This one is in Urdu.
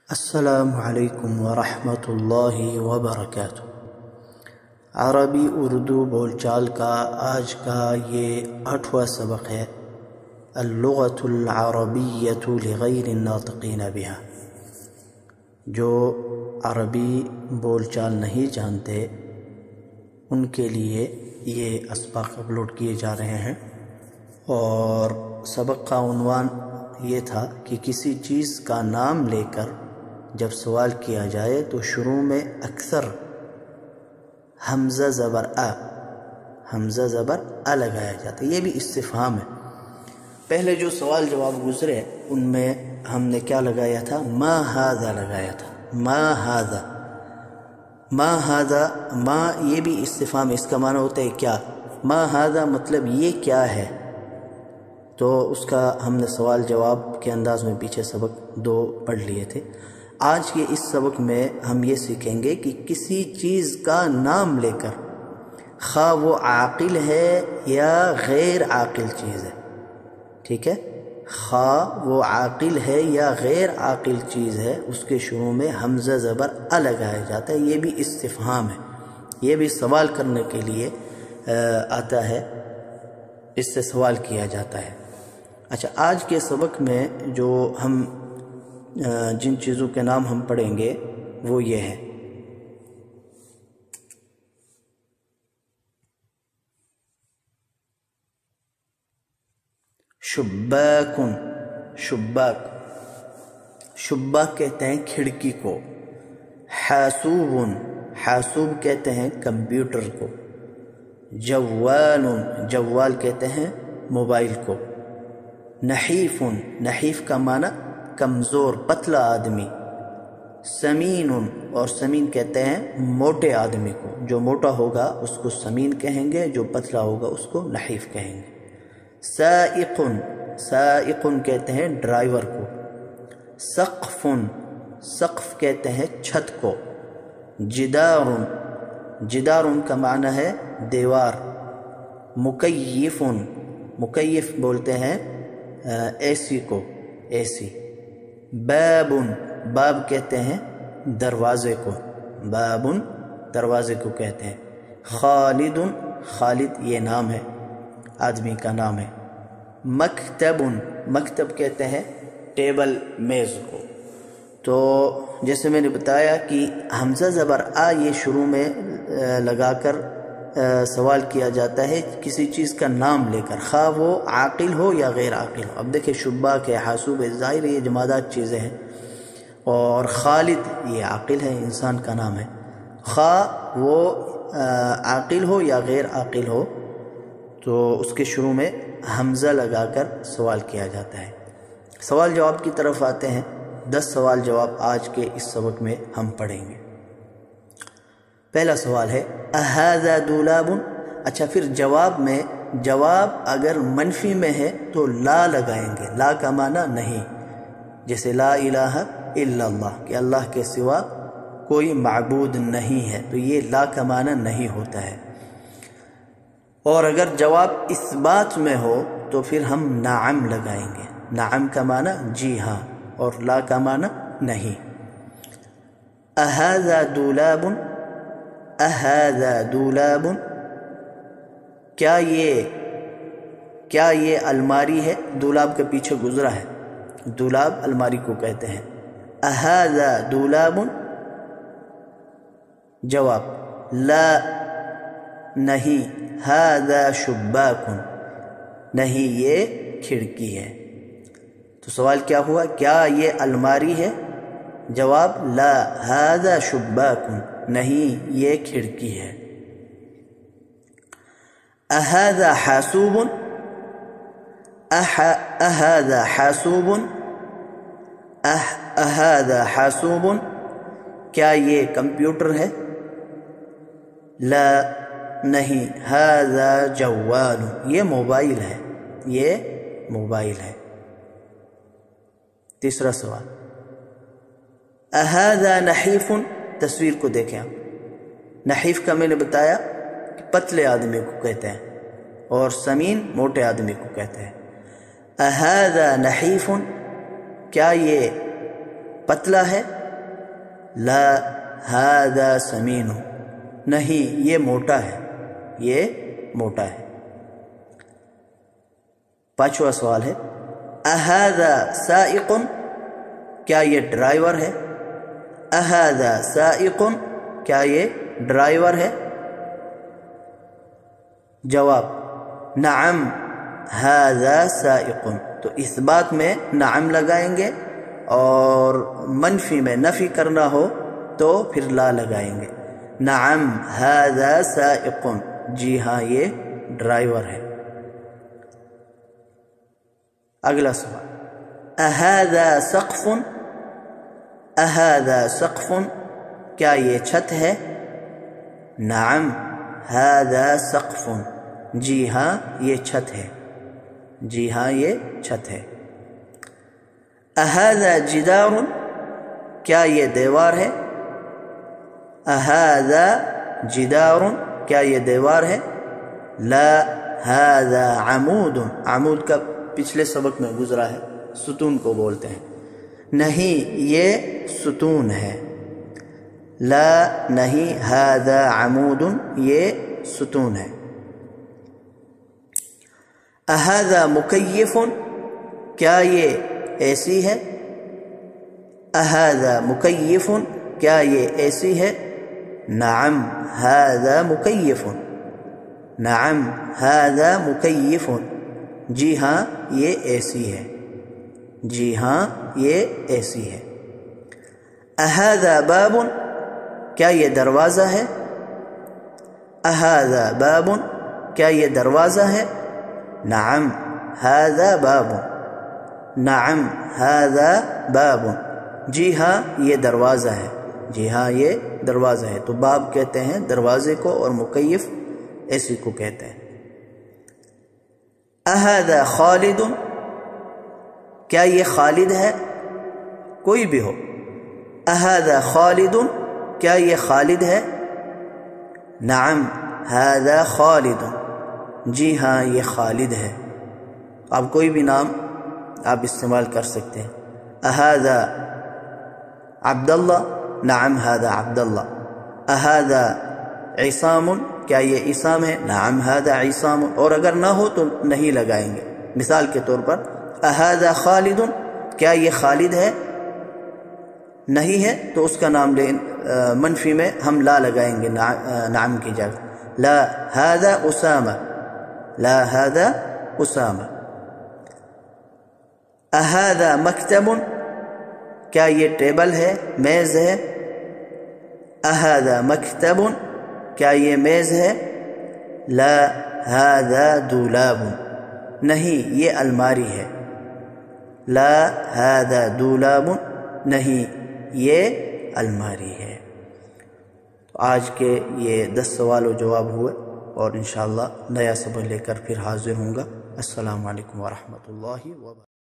السلام علیکم ورحمۃ اللہ وبرکاتہ۔ عربی اردو بول چال کا آج کا یہ 8واں سبق ہے، اللغۃ العربیۃ لغیر الناطقین بها۔ جو عربی بول چال نہیں جانتے ان کے لیے یہ اسباق اپلوڈ کیے جا رہے ہیں، اور سبق کا عنوان یہ تھا کہ کسی چیز کا نام لے کر جب سوال کیا جائے تو شروع میں اکثر حمزہ زبر آ لگایا جاتا ہے۔ یہ بھی استفہام ہے۔ پہلے جو سوال جواب گزرے ان میں ہم نے کیا لگایا تھا؟ ما ھذا لگایا تھا، ما ھذا، ما ھذا، ما یہ بھی استفہام، اس کا معنی ہوتا ہے کیا۔ ما ھذا مطلب یہ کیا ہے، تو اس کا ہم نے سوال جواب کے انداز میں پیچھے سبق 2 پڑھ لیے تھے۔ آج کے اس سبق میں ہم یہ سیکھیں گے کہ کسی چیز کا نام لے کر، خواہ وہ عاقل ہے یا غیر عاقل چیز ہے، ٹھیک ہے، خواہ وہ عاقل ہے یا غیر عاقل چیز ہے، اس کے شروع میں حمزہ زبر لگایا جاتا ہے۔ یہ بھی استفہام ہے، یہ بھی سوال کرنے کے لیے آتا ہے، اس سے سوال کیا جاتا ہے۔ اچھا، آج کے سبق میں جو ہم جن چیزوں کے نام ہم پڑھیں گے وہ یہ ہے: شباکن، شباک، شباک کہتے ہیں کھڑکی کو۔ حاسوبن، حاسوب کہتے ہیں کمپیوٹر کو۔ جوال، جوال کہتے ہیں موبائل کو۔ نحیفن، نحیف کا معنی کمزور، پتلا آدمی۔ سمین، اور سمین کہتے ہیں موٹے آدمی کو، جو موٹا ہوگا اس کو سمین کہیں گے، جو پتلا ہوگا اس کو نحیف کہیں گے۔ سائقن، سائقن کہتے ہیں ڈرائیور کو۔ سقفن، سقف کہتے ہیں چھت کو۔ جدارن، جدارن کا معنی ہے دیوار۔ مکیفن، مکیف بولتے ہیں اے سی کو، اے سی۔ بابن، باب کہتے ہیں دروازے کو، بابن دروازے کو کہتے ہیں۔ خالدن، خالد یہ نام ہے، آدمی کا نام ہے۔ مکتبن، مکتب کہتے ہیں ٹیبل، میز کو۔ تو جیسے میں نے بتایا کہ حمزہ زبر یہ شروع میں لگا کر سوال کیا جاتا ہے کسی چیز کا نام لے کر، خواہ وہ عاقل ہو یا غیر عاقل ہو۔ اب دیکھیں، شباک ہے، حاسوب ہے، ظاہر یہ جمادات چیزیں ہیں، اور خالد یہ عاقل ہے، انسان کا نام ہے۔ خواہ وہ عاقل ہو یا غیر عاقل ہو تو اس کے شروع میں حمزہ لگا کر سوال کیا جاتا ہے۔ سوال جواب کی طرف آتے ہیں۔ 10 سوال جواب آج کے اس سبق میں ہم پڑھیں گے۔ پہلا سوال ہے اھذا دولاب۔ اچھا، پھر جواب میں، جواب اگر منفی میں ہے تو لا لگائیں گے، لا کا معنی نہیں، جیسے لا الہ الا اللہ، کہ اللہ کے سوا کوئی معبود نہیں ہے، تو یہ لا کا معنی نہیں ہوتا ہے۔ اور اگر جواب اس بات میں ہو تو پھر ہم نعم لگائیں گے، نعم کا معنی جی ہاں، اور لا کا معنی نہیں۔ اھذا دولاب، اھذا دولاب، کیا یہ الماری ہے؟ دولاب کے پیچھے گزرا ہے، دولاب الماری کو کہتے ہیں۔ اھذا دولاب، جواب لا نہیں، ھذا شباک، نہیں یہ کھڑکی ہے۔ تو سوال کیا ہوا؟ کیا یہ الماری ہے؟ جواب لا ھذا شباک، نہیں یہ کھڑکی ہے۔ اھذا حاسوب، اھذا حاسوب، اھذا حاسوب، کیا یہ کمپیوٹر ہے؟ لا نہیں، ھذا جوال، یہ موبائل ہے، یہ موبائل ہے۔ تیسرا سوال اھذا نحیف، تصویر کو دیکھیں آپ، نحیف کا میں نے بتایا کہ پتلے آدمی کو کہتے ہیں، اور سمین موٹے آدمی کو کہتے ہیں۔ اھذا نحیف، کیا یہ پتلا ہے؟ لا هذا سمین، نہیں یہ موٹا ہے، یہ موٹا ہے۔ پانچواں سوال ہے اہذا سائق، کیا یہ ڈرائیور ہے؟ اہذا سائق، کیا یہ ڈرائیور ہے؟ جواب نعم ھذا سائق، تو اس بات میں نعم لگائیں گے، اور منفی میں نفی کرنا ہو تو پھر لا لگائیں گے۔ نعم ھذا سائق، جی ہاں یہ ڈرائیور ہے۔ اگلا سوال اھذا سقف، اھذا سقف، کیا یہ چھت ہے؟ نعم ھذا سقف، جی ہاں یہ چھت ہے، جی ہاں یہ چھت ہے۔ اھذا جدار، کیا یہ دیوار ہے؟ اھذا جدار، کیا یہ دیوار ہے؟ لا ھذا عمود، عمود کا پچھلے سبق میں گزرا ہے، ستون کو بولتے ہیں، نہیں یہ ستون ہے۔ لا نہیں، ھذا عمود، یہ ستون ہے۔ اھذا مکیف، کیا یہ اے سی ہے؟ اھذا مکیف، کیا یہ اے سی ہے؟ نعم ھذا مکیف، نعم ھذا مکیف، جی ہاں یہ اے سی ہے، جی ہاں یہ اے سی ہے۔ اھذا باب، کیا یہ دروازہ ہے؟ اھذا باب، کیا یہ دروازہ ہے؟ نعم ھذا باب، نعم ھذا باب، جی ہاں یہ دروازہ ہے، جی ہاں یہ دروازہ ہے۔ تو باب کہتے ہیں دروازے کو، اور مکیف اے سی کو کہتے ہیں۔ اھذا خالد، کیا یہ خالد ہے؟ کوئی بھی ہو، اھذا خالد، کیا یہ خالد ہے؟ نعم ھذا خالد، جی ہاں یہ خالد ہے۔ آپ کوئی بھی نام آپ استعمال کر سکتے ہیں۔ اھذا عبداللہ، نعم ھذا عبداللہ۔ اھذا عصام، کیا یہ عصام ہے؟ نعم ھذا عصام، اور اگر نہ ہو تو نہیں لگائیں گے۔ مثال کے طور پر اھذا خالد، کیا یہ خالد ہے؟ نہیں ہے تو اس کا نام منفی میں ہم لا لگائیں گے نعم کی جگہ۔ لا ھذا اسامہ، لا ھذا اسامہ۔ اھذا مکتب، کیا یہ ٹیبل ہے، میز ہے؟ اھذا مکتب، کیا یہ میز ہے؟ لا ھذا دولاب، نہیں یہ الماری ہے۔ لا ھذا دولاب، نہیں یہ الماری ہے۔ تو آج کے یہ 10 سوال و جواب ہوئے، اور انشاءاللہ نیا سبق لے کر پھر حاضر ہوں گا۔ السلام علیکم ورحمۃ اللہ وبرکاتہ۔